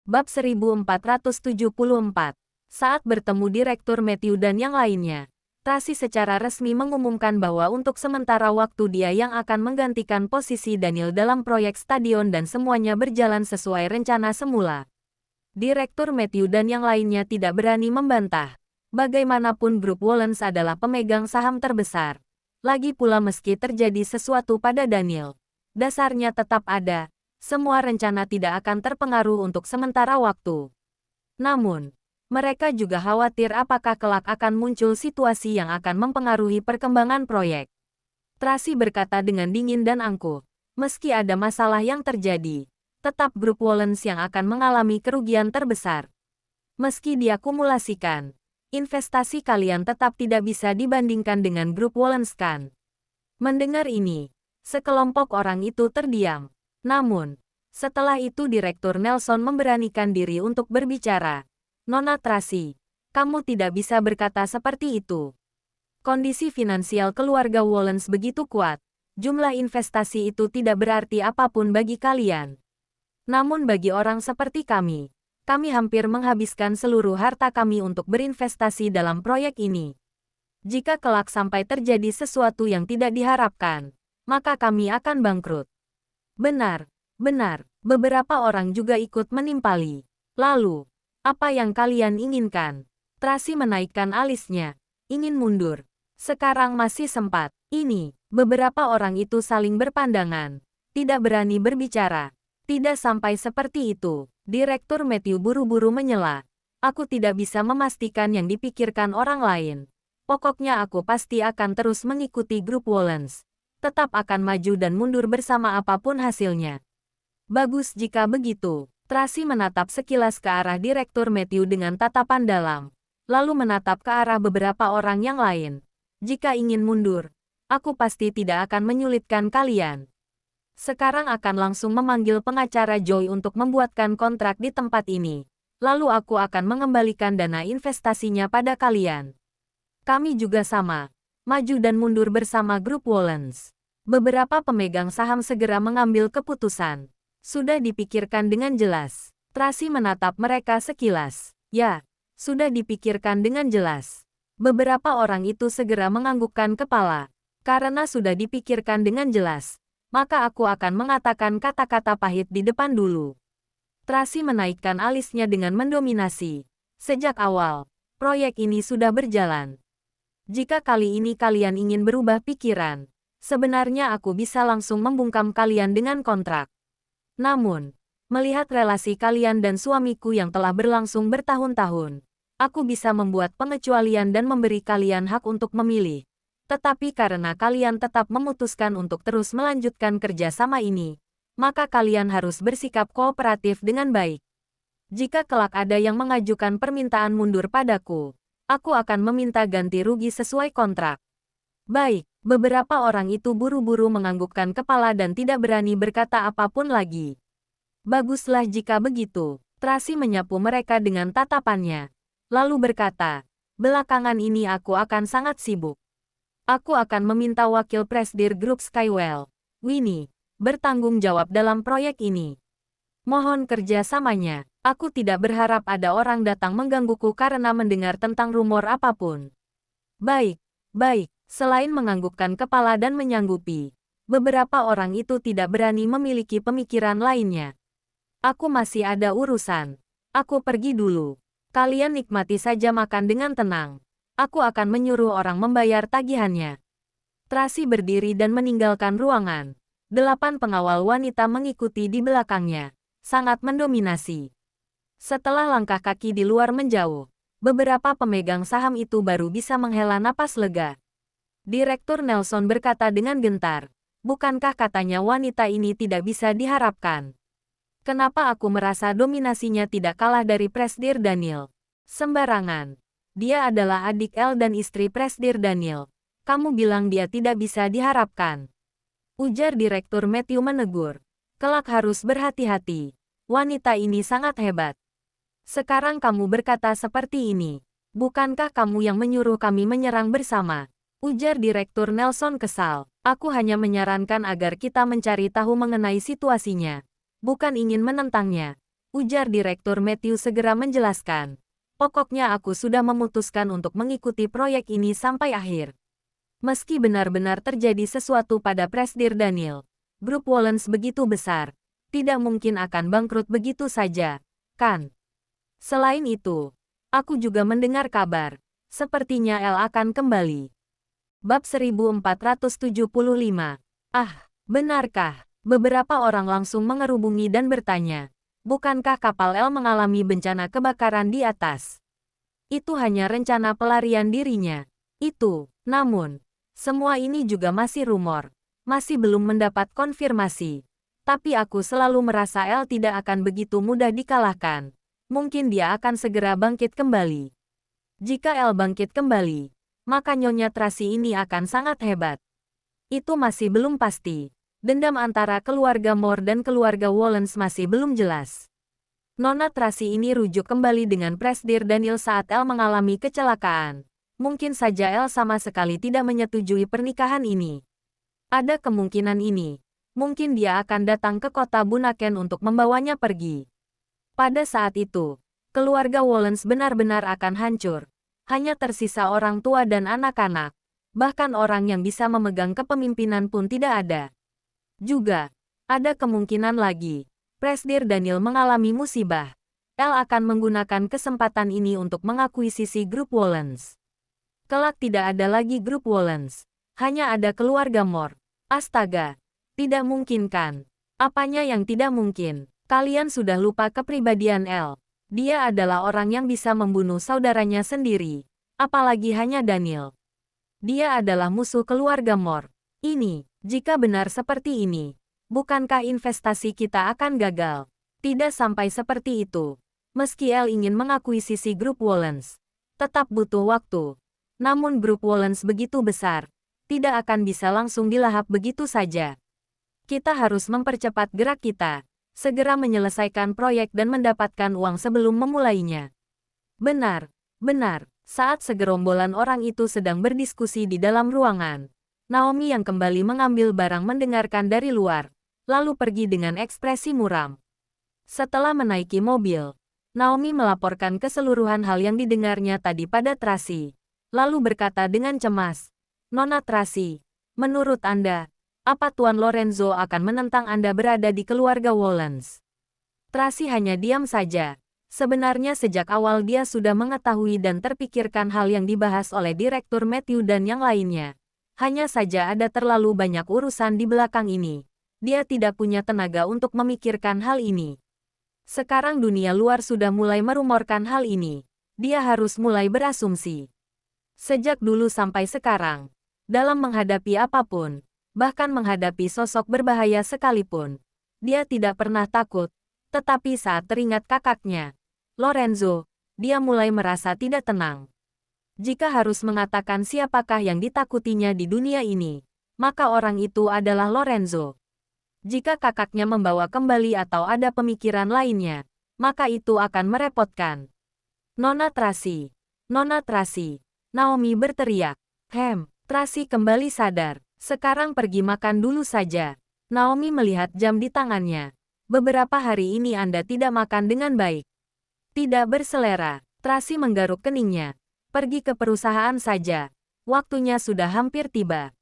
Bab 1474. Saat bertemu Direktur Matthew dan yang lainnya, Tracy secara resmi mengumumkan bahwa untuk sementara waktu dia yang akan menggantikan posisi Daniel dalam proyek stadion dan semuanya berjalan sesuai rencana semula. Direktur Matthew dan yang lainnya tidak berani membantah. Bagaimanapun grup Wollens adalah pemegang saham terbesar. Lagi pula meski terjadi sesuatu pada Daniel, dasarnya tetap ada. Semua rencana tidak akan terpengaruh untuk sementara waktu. Namun, mereka juga khawatir apakah kelak akan muncul situasi yang akan mempengaruhi perkembangan proyek. Tracy berkata dengan dingin dan angkuh, meski ada masalah yang terjadi, tetap grup Wollens yang akan mengalami kerugian terbesar. Meski diakumulasikan, investasi kalian tetap tidak bisa dibandingkan dengan grup Wollens kan? Mendengar ini, sekelompok orang itu terdiam. Namun, setelah itu Direktur Nelson memberanikan diri untuk berbicara. Nona Tracy, kamu tidak bisa berkata seperti itu. Kondisi finansial keluarga Wollens begitu kuat. Jumlah investasi itu tidak berarti apapun bagi kalian. Namun bagi orang seperti kami hampir menghabiskan seluruh harta kami untuk berinvestasi dalam proyek ini. Jika kelak sampai terjadi sesuatu yang tidak diharapkan, maka kami akan bangkrut. Benar, beberapa orang juga ikut menimpali. Lalu, apa yang kalian inginkan? Tracy menaikkan alisnya. Ingin mundur. Sekarang masih sempat. Ini, beberapa orang itu saling berpandangan. Tidak berani berbicara. Tidak sampai seperti itu. Direktur Matthew buru-buru menyela. Aku tidak bisa memastikan yang dipikirkan orang lain. Pokoknya aku pasti akan terus mengikuti grup Wollens. Tetap akan maju dan mundur bersama apapun hasilnya. Bagus jika begitu. Tracy menatap sekilas ke arah Direktur Matthew dengan tatapan dalam. Lalu menatap ke arah beberapa orang yang lain. Jika ingin mundur, aku pasti tidak akan menyulitkan kalian. Sekarang akan langsung memanggil pengacara Joy untuk membuatkan kontrak di tempat ini. Lalu aku akan mengembalikan dana investasinya pada kalian. Kami juga sama. Maju dan mundur bersama grup Wollens. Beberapa pemegang saham segera mengambil keputusan. Sudah dipikirkan dengan jelas. Tracy menatap mereka sekilas. Ya, sudah dipikirkan dengan jelas. Beberapa orang itu segera menganggukkan kepala. Karena sudah dipikirkan dengan jelas, maka aku akan mengatakan kata-kata pahit di depan dulu. Tracy menaikkan alisnya dengan mendominasi. Sejak awal, proyek ini sudah berjalan. Jika kali ini kalian ingin berubah pikiran, sebenarnya aku bisa langsung membungkam kalian dengan kontrak. Namun, melihat relasi kalian dan suamiku yang telah berlangsung bertahun-tahun, aku bisa membuat pengecualian dan memberi kalian hak untuk memilih. Tetapi karena kalian tetap memutuskan untuk terus melanjutkan kerjasama ini, maka kalian harus bersikap kooperatif dengan baik. Jika kelak ada yang mengajukan permintaan mundur padaku, aku akan meminta ganti rugi sesuai kontrak. Baik. Beberapa orang itu buru-buru menganggukkan kepala dan tidak berani berkata apapun lagi. Baguslah jika begitu. Tracy menyapu mereka dengan tatapannya. Lalu berkata, belakangan ini aku akan sangat sibuk. Aku akan meminta wakil presidir grup Skywell, Winnie, bertanggung jawab dalam proyek ini. Mohon kerjasamanya. Aku tidak berharap ada orang datang menggangguku karena mendengar tentang rumor apapun. Baik. Selain menganggukkan kepala dan menyanggupi, beberapa orang itu tidak berani memiliki pemikiran lainnya. Aku masih ada urusan. Aku pergi dulu. Kalian nikmati saja makan dengan tenang. Aku akan menyuruh orang membayar tagihannya. Tracy berdiri dan meninggalkan ruangan. 8 pengawal wanita mengikuti di belakangnya. Sangat mendominasi. Setelah langkah kaki di luar menjauh, beberapa pemegang saham itu baru bisa menghela napas lega. Direktur Nelson berkata dengan gentar, bukankah katanya wanita ini tidak bisa diharapkan? Kenapa aku merasa dominasinya tidak kalah dari Presidir Daniel? Sembarangan. Dia adalah adik El dan istri Presidir Daniel. Kamu bilang dia tidak bisa diharapkan. Ujar Direktur Matthew menegur. Kelak harus berhati-hati. Wanita ini sangat hebat. Sekarang kamu berkata seperti ini. Bukankah kamu yang menyuruh kami menyerang bersama? Ujar Direktur Nelson kesal. Aku hanya menyarankan agar kita mencari tahu mengenai situasinya. Bukan ingin menentangnya. Ujar Direktur Matthew segera menjelaskan. Pokoknya aku sudah memutuskan untuk mengikuti proyek ini sampai akhir. Meski benar-benar terjadi sesuatu pada Presdir Daniel, grup Wallens begitu besar, tidak mungkin akan bangkrut begitu saja, kan? Selain itu, aku juga mendengar kabar, sepertinya El akan kembali. Bab 1475. Ah, benarkah? Beberapa orang langsung mengerubungi dan bertanya, bukankah kapal El mengalami bencana kebakaran di atas? Itu hanya rencana pelarian dirinya. Namun, semua ini juga masih rumor, masih belum mendapat konfirmasi. Tapi aku selalu merasa El tidak akan begitu mudah dikalahkan. Mungkin dia akan segera bangkit kembali. Jika El bangkit kembali, maka Nyonya Tracy ini akan sangat hebat. Itu masih belum pasti. Dendam antara keluarga Moore dan keluarga Wallens masih belum jelas. Nona Tracy ini rujuk kembali dengan Presdir Daniel saat El mengalami kecelakaan. Mungkin saja El sama sekali tidak menyetujui pernikahan ini. Ada kemungkinan ini. Mungkin dia akan datang ke kota Bunaken untuk membawanya pergi. Pada saat itu, keluarga Wallens benar-benar akan hancur. Hanya tersisa orang tua dan anak-anak. Bahkan orang yang bisa memegang kepemimpinan pun tidak ada. Juga, ada kemungkinan lagi. Presdir Daniel mengalami musibah. El akan menggunakan kesempatan ini untuk mengakuisisi grup Wallens. Kelak tidak ada lagi grup Wallens. Hanya ada keluarga Moore. Astaga. Tidak mungkin kan? Apanya yang tidak mungkin? Kalian sudah lupa kepribadian El. Dia adalah orang yang bisa membunuh saudaranya sendiri. Apalagi hanya Daniel. Dia adalah musuh keluarga Moore. Jika benar seperti ini, bukankah investasi kita akan gagal? Tidak sampai seperti itu. Meski El ingin mengakuisisi grup Wallens, tetap butuh waktu. Namun grup Wallens begitu besar, tidak akan bisa langsung dilahap begitu saja. Kita harus mempercepat gerak kita, segera menyelesaikan proyek dan mendapatkan uang sebelum memulainya. Benar. Saat segerombolan orang itu sedang berdiskusi di dalam ruangan, Naomi yang kembali mengambil barang mendengarkan dari luar, lalu pergi dengan ekspresi muram. Setelah menaiki mobil, Naomi melaporkan keseluruhan hal yang didengarnya tadi pada Tracy. Lalu berkata dengan cemas, Nona Tracy, menurut Anda, apa Tuan Lorenzo akan menentang Anda berada di keluarga Wallens? Tracy hanya diam saja. Sebenarnya sejak awal dia sudah mengetahui dan terpikirkan hal yang dibahas oleh Direktur Matthew dan yang lainnya. Hanya saja ada terlalu banyak urusan di belakang ini. Dia tidak punya tenaga untuk memikirkan hal ini. Sekarang dunia luar sudah mulai merumorkan hal ini. Dia harus mulai berasumsi. Sejak dulu sampai sekarang, dalam menghadapi apapun, bahkan menghadapi sosok berbahaya sekalipun, dia tidak pernah takut. Tetapi saat teringat kakaknya, Lorenzo, dia mulai merasa tidak tenang. Jika harus mengatakan siapakah yang ditakutinya di dunia ini, maka orang itu adalah Lorenzo. Jika kakaknya membawa kembali atau ada pemikiran lainnya, maka itu akan merepotkan. Nona Tracy, Naomi berteriak. Tracy kembali sadar. Sekarang pergi makan dulu saja. Naomi melihat jam di tangannya. Beberapa hari ini Anda tidak makan dengan baik. Tidak berselera. Tracy menggaruk keningnya. Pergi ke perusahaan saja. Waktunya sudah hampir tiba.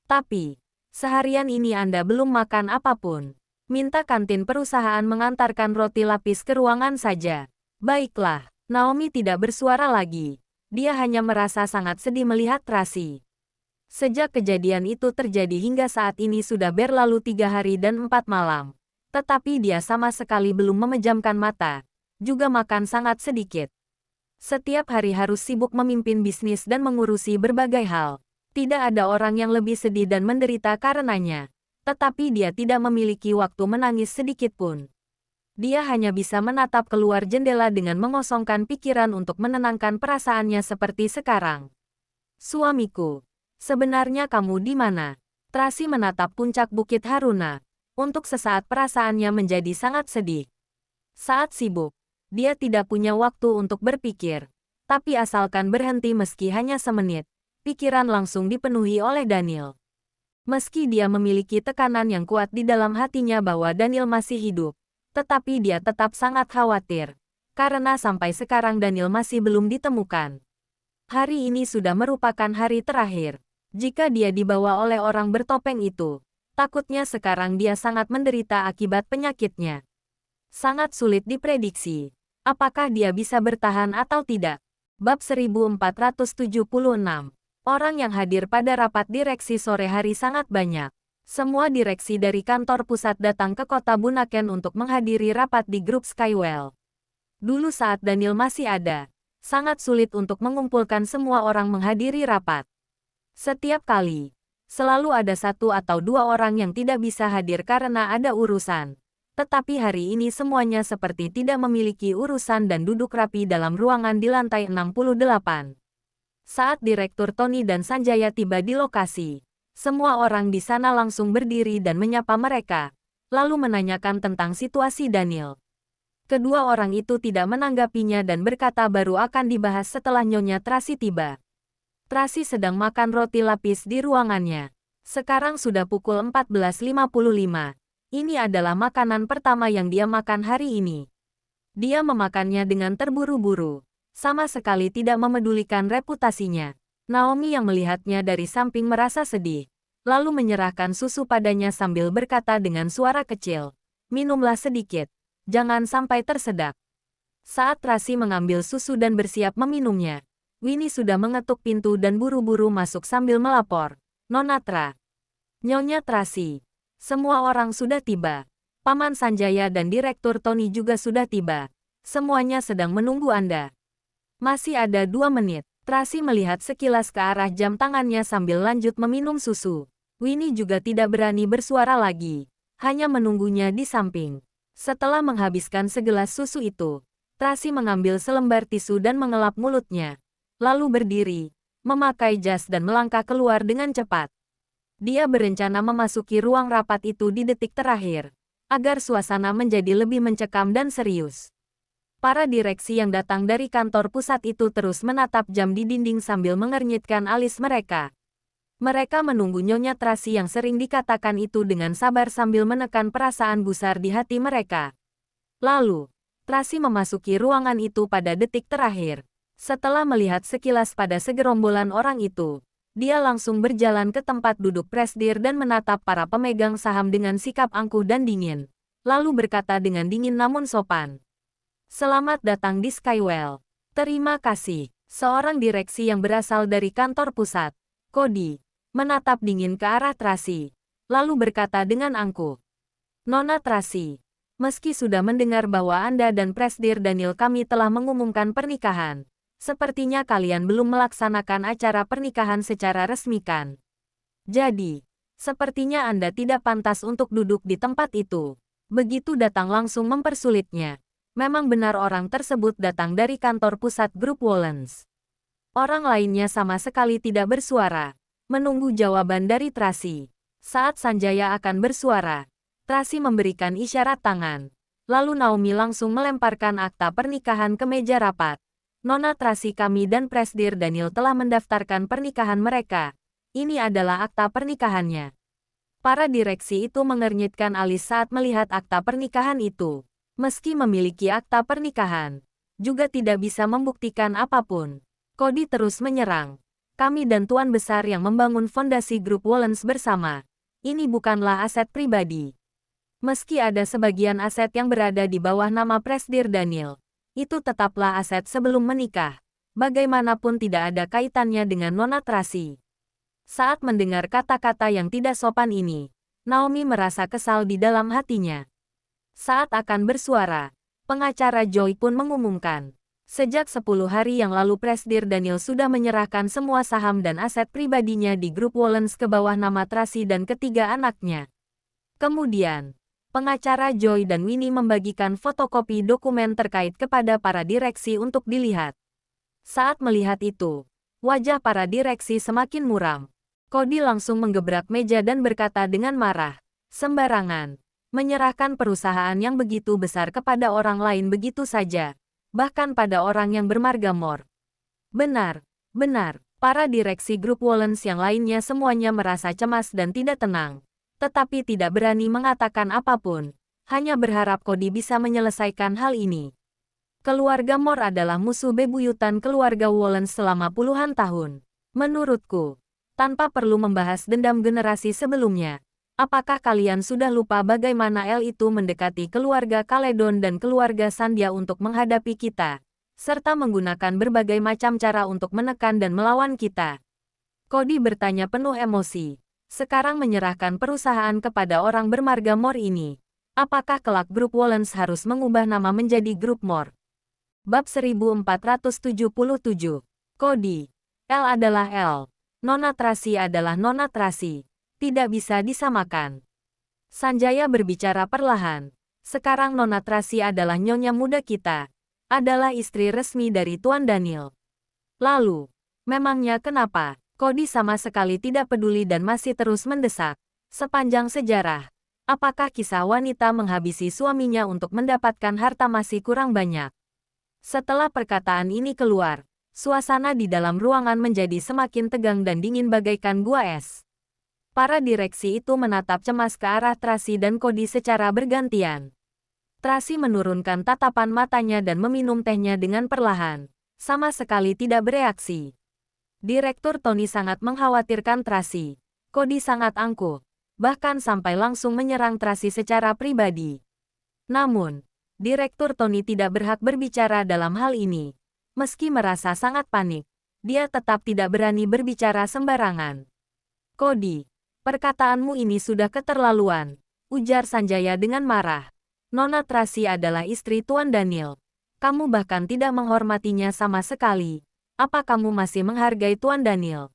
Tapi, seharian ini Anda belum makan apapun. Minta kantin perusahaan mengantarkan roti lapis ke ruangan saja. Baiklah, Naomi tidak bersuara lagi. Dia hanya merasa sangat sedih melihat Tracy. Sejak kejadian itu terjadi hingga saat ini sudah berlalu 3 hari dan 4 malam. Tetapi dia sama sekali belum memejamkan mata. Juga makan sangat sedikit. Setiap hari harus sibuk memimpin bisnis dan mengurusi berbagai hal. Tidak ada orang yang lebih sedih dan menderita karenanya. Tetapi dia tidak memiliki waktu menangis sedikit pun. Dia hanya bisa menatap keluar jendela dengan mengosongkan pikiran untuk menenangkan perasaannya seperti sekarang. Suamiku, sebenarnya kamu di mana? Tracy menatap puncak Bukit Haruna. Untuk sesaat perasaannya menjadi sangat sedih. Saat sibuk, dia tidak punya waktu untuk berpikir. Tapi asalkan berhenti meski hanya semenit, pikiran langsung dipenuhi oleh Daniel. Meski dia memiliki tekanan yang kuat di dalam hatinya bahwa Daniel masih hidup, Tetapi dia tetap sangat khawatir. Karena sampai sekarang Daniel masih belum ditemukan. Hari ini sudah merupakan hari terakhir. Jika dia dibawa oleh orang bertopeng itu, takutnya sekarang dia sangat menderita akibat penyakitnya. Sangat sulit diprediksi. Apakah dia bisa bertahan atau tidak? Bab 1476. Orang yang hadir pada rapat direksi sore hari sangat banyak. Semua direksi dari kantor pusat datang ke kota Bunaken untuk menghadiri rapat di grup Skywell. Dulu saat Daniel masih ada, sangat sulit untuk mengumpulkan semua orang menghadiri rapat. Setiap kali, selalu ada satu atau dua orang yang tidak bisa hadir karena ada urusan. Tetapi hari ini semuanya seperti tidak memiliki urusan dan duduk rapi dalam ruangan di lantai 68. Saat Direktur Tony dan Sanjaya tiba di lokasi, semua orang di sana langsung berdiri dan menyapa mereka, lalu menanyakan tentang situasi Daniel. Kedua orang itu tidak menanggapinya dan berkata baru akan dibahas setelah Nyonya Tracy tiba. Tracy sedang makan roti lapis di ruangannya. Sekarang sudah pukul 14.55. Ini adalah makanan pertama yang dia makan hari ini. Dia memakannya dengan terburu-buru, sama sekali tidak memedulikan reputasinya. Naomi yang melihatnya dari samping merasa sedih, lalu menyerahkan susu padanya sambil berkata dengan suara kecil, "Minumlah sedikit, jangan sampai tersedak." Saat Tracy mengambil susu dan bersiap meminumnya, Winnie sudah mengetuk pintu dan buru-buru masuk sambil melapor, "Nona Tra, Nyonya Tracy, semua orang sudah tiba. Paman Sanjaya dan Direktur Tony juga sudah tiba. Semuanya sedang menunggu Anda." "Masih ada 2 menit." Tracy melihat sekilas ke arah jam tangannya sambil lanjut meminum susu. Winnie juga tidak berani bersuara lagi, hanya menunggunya di samping. Setelah menghabiskan segelas susu itu, Tracy mengambil selembar tisu dan mengelap mulutnya. Lalu berdiri, memakai jas dan melangkah keluar dengan cepat. Dia berencana memasuki ruang rapat itu di detik terakhir, agar suasana menjadi lebih mencekam dan serius. Para direksi yang datang dari kantor pusat itu terus menatap jam di dinding sambil mengernyitkan alis mereka. Mereka menunggu Nyonya Tracy yang sering dikatakan itu dengan sabar sambil menekan perasaan gusar di hati mereka. Lalu, Tracy memasuki ruangan itu pada detik terakhir. Setelah melihat sekilas pada segerombolan orang itu, dia langsung berjalan ke tempat duduk presidir dan menatap para pemegang saham dengan sikap angkuh dan dingin. Lalu berkata dengan dingin namun sopan, "Selamat datang di Skywell." "Terima kasih." Seorang direksi yang berasal dari kantor pusat, Cody, menatap dingin ke arah Tracy, lalu berkata dengan angkuh, "Nona Tracy, meski sudah mendengar bahwa Anda dan Presidir Daniel kami telah mengumumkan pernikahan, sepertinya kalian belum melaksanakan acara pernikahan secara resmi kan? Jadi, sepertinya Anda tidak pantas untuk duduk di tempat itu." Begitu datang langsung mempersulitnya. Memang benar orang tersebut datang dari kantor pusat grup Wollens. Orang lainnya sama sekali tidak bersuara, menunggu jawaban dari Tracy. Saat Sanjaya akan bersuara, Tracy memberikan isyarat tangan. Lalu Naomi langsung melemparkan akta pernikahan ke meja rapat. "Nona Tracy, kami dan Presidir Daniel telah mendaftarkan pernikahan mereka. Ini adalah akta pernikahannya." Para direksi itu mengernyitkan alis saat melihat akta pernikahan itu. Meski memiliki akta pernikahan, juga tidak bisa membuktikan apapun. Cody terus menyerang. "Kami dan Tuan Besar yang membangun fondasi grup Wollens bersama. Ini bukanlah aset pribadi. Meski ada sebagian aset yang berada di bawah nama Presidir Daniel, itu tetaplah aset sebelum menikah. Bagaimanapun tidak ada kaitannya dengan Nona Tracy." Saat mendengar kata-kata yang tidak sopan ini, Naomi merasa kesal di dalam hatinya. Saat akan bersuara, pengacara Joy pun mengumumkan, sejak 10 hari yang lalu Presidir Daniel sudah menyerahkan semua saham dan aset pribadinya di grup Wollens ke bawah nama Tracy dan ketiga anaknya. Kemudian, pengacara Joy dan Winnie membagikan fotokopi dokumen terkait kepada para direksi untuk dilihat. Saat melihat itu, wajah para direksi semakin muram. Cody langsung menggebrak meja dan berkata dengan marah, "Sembarangan. Menyerahkan perusahaan yang begitu besar kepada orang lain begitu saja, bahkan pada orang yang bermarga Mor." "Benar, benar." Para direksi grup Wollens yang lainnya semuanya merasa cemas dan tidak tenang, tetapi tidak berani mengatakan apapun, Hanya berharap Cody bisa menyelesaikan hal ini. Keluarga Moore adalah musuh bebuyutan keluarga Wallens selama puluhan tahun. Menurutku, tanpa perlu membahas dendam generasi sebelumnya, apakah kalian sudah lupa bagaimana El itu mendekati keluarga Caledon dan keluarga Sandia untuk menghadapi kita, serta menggunakan berbagai macam cara untuk menekan dan melawan kita? Cody bertanya penuh emosi. Sekarang menyerahkan perusahaan kepada orang bermarga Moore ini. Apakah kelak grup Wallens harus mengubah nama menjadi grup Moore? Bab 1477. Cody. El adalah El. Nona Tracy adalah Nona Tracy. Tidak bisa disamakan. Sanjaya berbicara perlahan. Sekarang Nona Tracy adalah nyonya muda kita. Adalah istri resmi dari Tuan Daniel. Lalu, memangnya kenapa? Cody sama sekali tidak peduli dan masih terus mendesak. Sepanjang sejarah, apakah kisah wanita menghabisi suaminya untuk mendapatkan harta masih kurang banyak? Setelah perkataan ini keluar, suasana di dalam ruangan menjadi semakin tegang dan dingin bagaikan gua es. Para direksi itu menatap cemas ke arah Tracy dan Cody secara bergantian. Tracy menurunkan tatapan matanya dan meminum tehnya dengan perlahan, sama sekali tidak bereaksi. Direktur Tony sangat mengkhawatirkan Tracy. Cody sangat angkuh, bahkan sampai langsung menyerang Tracy secara pribadi. Namun, Direktur Tony tidak berhak berbicara dalam hal ini. Meski merasa sangat panik, dia tetap tidak berani berbicara sembarangan. Cody, perkataanmu ini sudah keterlaluan, ujar Sanjaya dengan marah. Nona Tracy adalah istri Tuan Daniel. Kamu bahkan tidak menghormatinya sama sekali. Apa kamu masih menghargai Tuan Daniel?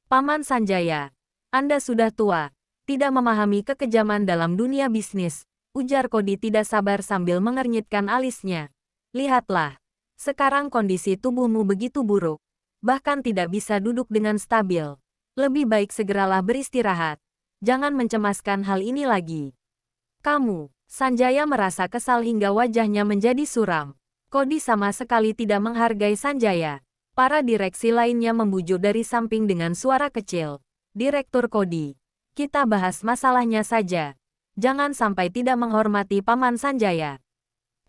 Paman Sanjaya, Anda sudah tua, tidak memahami kekejaman dalam dunia bisnis, ujar Cody tidak sabar sambil mengernyitkan alisnya. Lihatlah, sekarang kondisi tubuhmu begitu buruk, bahkan tidak bisa duduk dengan stabil. Lebih baik segeralah beristirahat. Jangan mencemaskan hal ini lagi. Kamu, Sanjaya merasa kesal hingga wajahnya menjadi suram. Cody sama sekali tidak menghargai Sanjaya. Para direksi lainnya membujuk dari samping dengan suara kecil. Direktur Cody, kita bahas masalahnya saja. Jangan sampai tidak menghormati Paman Sanjaya.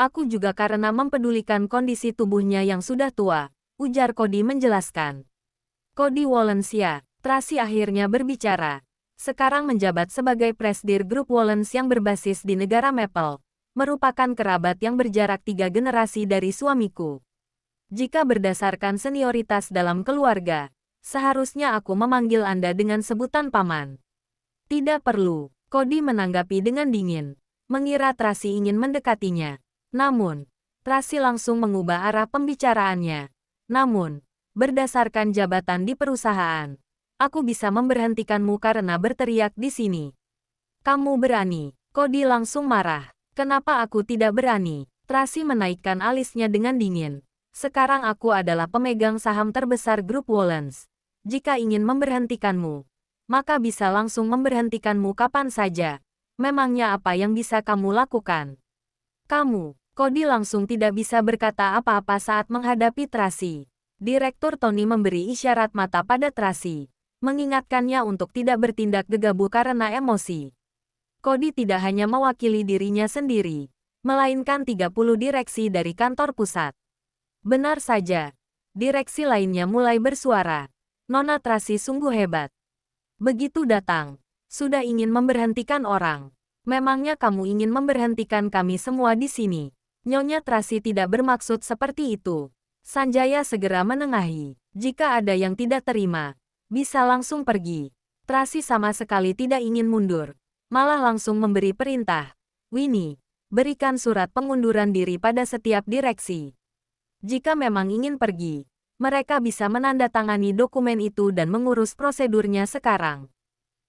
Aku juga karena mempedulikan kondisi tubuhnya yang sudah tua, ujar Cody menjelaskan. Cody Wallens ya, Tracy akhirnya berbicara. Sekarang menjabat sebagai presidir grup Wallens yang berbasis di negara Maple, merupakan kerabat yang berjarak 3 generasi dari suamiku. Jika berdasarkan senioritas dalam keluarga, seharusnya aku memanggil Anda dengan sebutan Paman. Tidak perlu. Cody menanggapi dengan dingin, mengira Tracy ingin mendekatinya. Namun, Tracy langsung mengubah arah pembicaraannya. Namun, berdasarkan jabatan di perusahaan, aku bisa memberhentikanmu karena berteriak di sini. Kamu berani? Cody langsung marah. Kenapa aku tidak berani? Tracy menaikkan alisnya dengan dingin. Sekarang aku adalah pemegang saham terbesar grup Wallens. Jika ingin memberhentikanmu, maka bisa langsung memberhentikanmu kapan saja. Memangnya apa yang bisa kamu lakukan? Kamu, Cody langsung tidak bisa berkata apa-apa saat menghadapi Tracy. Direktur Tony memberi isyarat mata pada Tracy, mengingatkannya untuk tidak bertindak gegabah karena emosi. Cody tidak hanya mewakili dirinya sendiri, melainkan 30 direksi dari kantor pusat. Benar saja, direksi lainnya mulai bersuara. Nona Tracy sungguh hebat. Begitu datang, sudah ingin memberhentikan orang. Memangnya kamu ingin memberhentikan kami semua di sini? Nyonya Tracy tidak bermaksud seperti itu. Sanjaya segera menengahi. Jika ada yang tidak terima, bisa langsung pergi. Tracy sama sekali tidak ingin mundur, malah langsung memberi perintah. Winnie, berikan surat pengunduran diri pada setiap direksi. Jika memang ingin pergi, mereka bisa menandatangani dokumen itu dan mengurus prosedurnya sekarang.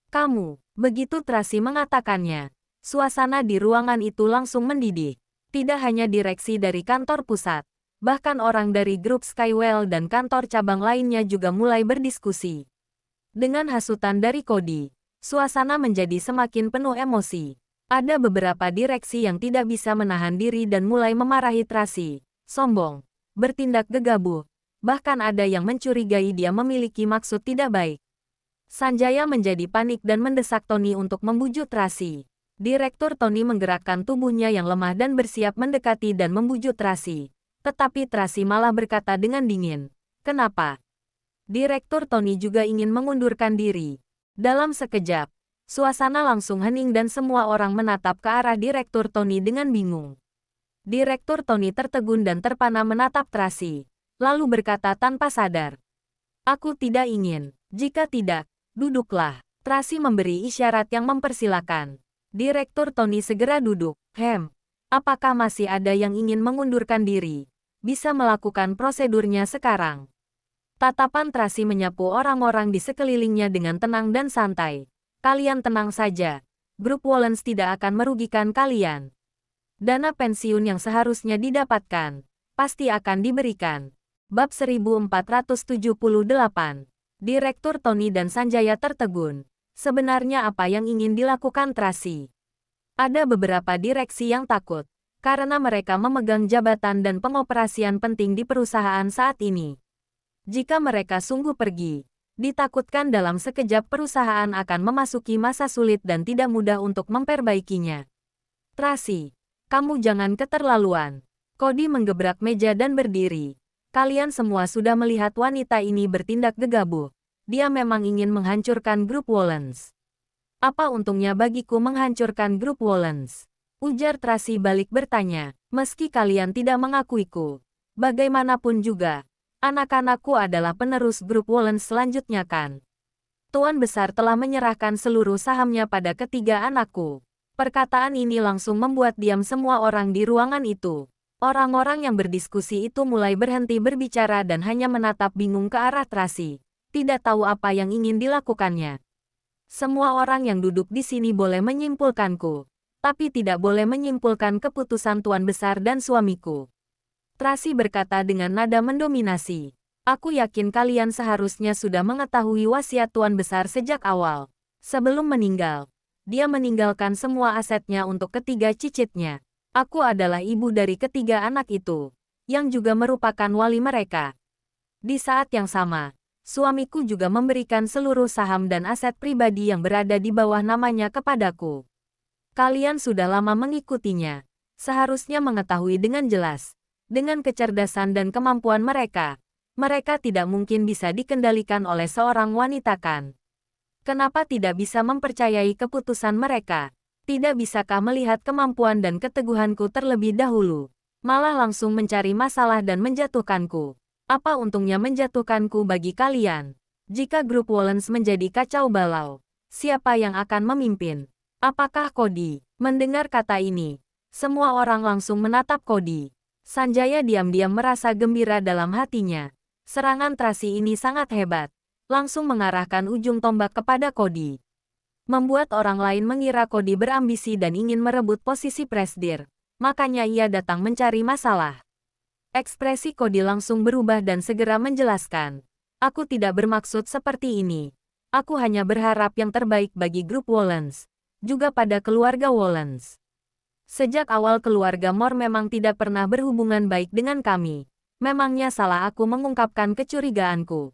Kamu, begitu Tracy mengatakannya, suasana di ruangan itu langsung mendidih. Tidak hanya direksi dari kantor pusat, bahkan orang dari grup Skywell dan kantor cabang lainnya juga mulai berdiskusi. Dengan hasutan dari Cody, suasana menjadi semakin penuh emosi. Ada beberapa direksi yang tidak bisa menahan diri dan mulai memarahi Tracy. Sombong, bertindak gegabah, bahkan ada yang mencurigai dia memiliki maksud tidak baik. Sanjaya menjadi panik dan mendesak Tony untuk membujuk Tracy. Direktur Tony menggerakkan tubuhnya yang lemah dan bersiap mendekati dan membujuk Tracy. Tetapi Tracy malah berkata dengan dingin, "Kenapa?" Direktur Tony juga ingin mengundurkan diri. Dalam sekejap, suasana langsung hening dan semua orang menatap ke arah Direktur Tony dengan bingung. Direktur Tony tertegun dan terpana menatap Tracy, lalu berkata tanpa sadar, "Aku tidak ingin. Jika tidak, duduklah." Tracy memberi isyarat yang mempersilakan. Direktur Tony segera duduk. Apakah masih ada yang ingin mengundurkan diri? Bisa melakukan prosedurnya sekarang." Tatapan Tracy menyapu orang-orang di sekelilingnya dengan tenang dan santai. "Kalian tenang saja. Grup Wallens tidak akan merugikan kalian. Dana pensiun yang seharusnya didapatkan pasti akan diberikan." Bab 1478. Direktur Tony dan Sanjaya tertegun. Sebenarnya apa yang ingin dilakukan Tracy? Ada beberapa direksi yang takut, karena mereka memegang jabatan dan pengoperasian penting di perusahaan saat ini. Jika mereka sungguh pergi, ditakutkan dalam sekejap perusahaan akan memasuki masa sulit dan tidak mudah untuk memperbaikinya. "Tracy, kamu jangan keterlaluan." Cody menggebrak meja dan berdiri. "Kalian semua sudah melihat wanita ini bertindak gegabah. Dia memang ingin menghancurkan grup Wallens. Apa untungnya bagiku menghancurkan grup Wallens?" Ujar Tracy balik bertanya. "Meski kalian tidak mengakuiku, bagaimanapun juga, anak-anakku adalah penerus grup Wallens selanjutnya kan? Tuan Besar telah menyerahkan seluruh sahamnya pada ketiga anakku." Perkataan ini langsung membuat diam semua orang di ruangan itu. Orang-orang yang berdiskusi itu mulai berhenti berbicara dan hanya menatap bingung ke arah Tracy. Tidak tahu apa yang ingin dilakukannya. Semua orang yang duduk di sini boleh menyimpulkanku, tapi tidak boleh menyimpulkan keputusan Tuan Besar dan suamiku. Tracy berkata dengan nada mendominasi. "Aku yakin kalian seharusnya sudah mengetahui wasiat Tuan Besar sejak awal. Sebelum meninggal, dia meninggalkan semua asetnya untuk ketiga cicitnya. Aku adalah ibu dari ketiga anak itu, yang juga merupakan wali mereka. Di saat yang sama, suamiku juga memberikan seluruh saham dan aset pribadi yang berada di bawah namanya kepadaku. Kalian sudah lama mengikutinya. Seharusnya mengetahui dengan jelas. Dengan kecerdasan dan kemampuan mereka, mereka tidak mungkin bisa dikendalikan oleh seorang wanita kan? Kenapa tidak bisa mempercayai keputusan mereka? Tidak bisakah melihat kemampuan dan keteguhanku terlebih dahulu? Malah langsung mencari masalah dan menjatuhkanku. Apa untungnya menjatuhkanku bagi kalian? Jika grup Wallens menjadi kacau balau, siapa yang akan memimpin? Apakah Cody?" Mendengar kata ini, semua orang langsung menatap Cody. Sanjaya diam-diam merasa gembira dalam hatinya. Serangan Tracy ini sangat hebat. Langsung mengarahkan ujung tombak kepada Cody. Membuat orang lain mengira Cody berambisi dan ingin merebut posisi presidir. Makanya ia datang mencari masalah. Ekspresi Cody langsung berubah dan segera menjelaskan. "Aku tidak bermaksud seperti ini. Aku hanya berharap yang terbaik bagi grup Wallens, juga pada keluarga Wallens. Sejak awal keluarga Moore memang tidak pernah berhubungan baik dengan kami. Memangnya salah aku mengungkapkan kecurigaanku?"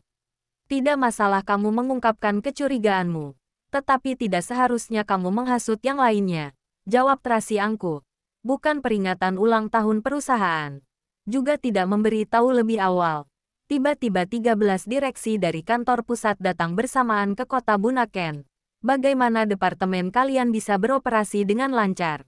"Tidak masalah kamu mengungkapkan kecurigaanmu, tetapi tidak seharusnya kamu menghasut yang lainnya," jawab Tracy angkuh. "Bukan peringatan ulang tahun perusahaan. Juga tidak memberi tahu lebih awal. Tiba-tiba 13 direksi dari kantor pusat datang bersamaan ke kota Bunaken. Bagaimana departemen kalian bisa beroperasi dengan lancar?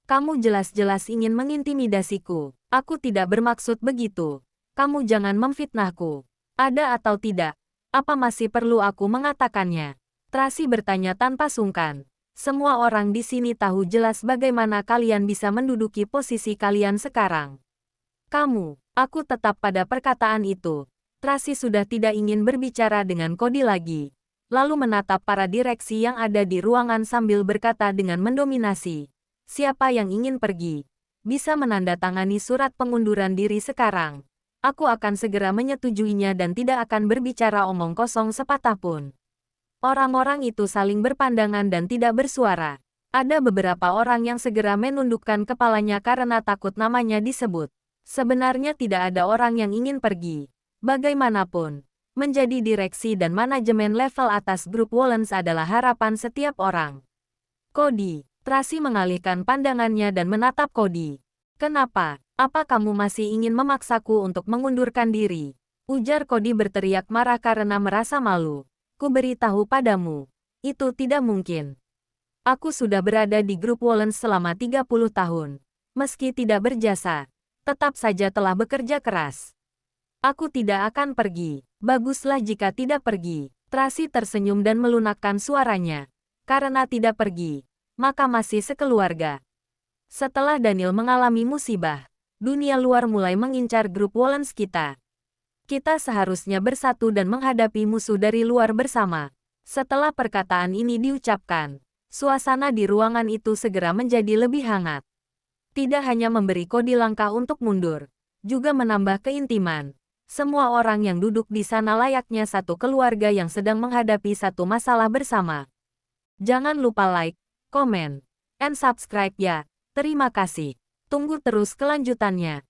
Kamu jelas-jelas ingin mengintimidasiku. Aku tidak bermaksud begitu. Kamu jangan memfitnahku. Ada atau tidak? Apa masih perlu aku mengatakannya?" Tracy bertanya tanpa sungkan. "Semua orang di sini tahu jelas bagaimana kalian bisa menduduki posisi kalian sekarang. Aku tetap pada perkataan itu." Tracy sudah tidak ingin berbicara dengan Cody lagi. Lalu menatap para direksi yang ada di ruangan sambil berkata dengan mendominasi. "Siapa yang ingin pergi? Bisa menandatangani surat pengunduran diri sekarang. Aku akan segera menyetujuinya dan tidak akan berbicara omong kosong sepatah pun." Orang-orang itu saling berpandangan dan tidak bersuara. Ada beberapa orang yang segera menundukkan kepalanya karena takut namanya disebut. Sebenarnya tidak ada orang yang ingin pergi. Bagaimanapun, menjadi direksi dan manajemen level atas grup Wallens adalah harapan setiap orang. Cody, Tracy mengalihkan pandangannya dan menatap Cody. Kenapa? Apa kamu masih ingin memaksaku untuk mengundurkan diri? Ujar Cody berteriak marah karena merasa malu. Ku beritahu padamu. Itu tidak mungkin. Aku sudah berada di grup Wallens selama 30 tahun. Meski tidak berjasa, tetap saja telah bekerja keras. Aku tidak akan pergi. Baguslah jika tidak pergi. Tracy tersenyum dan melunakkan suaranya. Karena tidak pergi, maka masih sekeluarga. Setelah Daniel mengalami musibah, dunia luar mulai mengincar grup Wallens kita. Kita seharusnya bersatu dan menghadapi musuh dari luar bersama. Setelah perkataan ini diucapkan, suasana di ruangan itu segera menjadi lebih hangat. Tidak hanya memberi Cody langkah untuk mundur, juga menambah keintiman. Semua orang yang duduk di sana layaknya satu keluarga yang sedang menghadapi satu masalah bersama. Jangan lupa like, comment, and subscribe ya. Terima kasih. Tunggu terus kelanjutannya.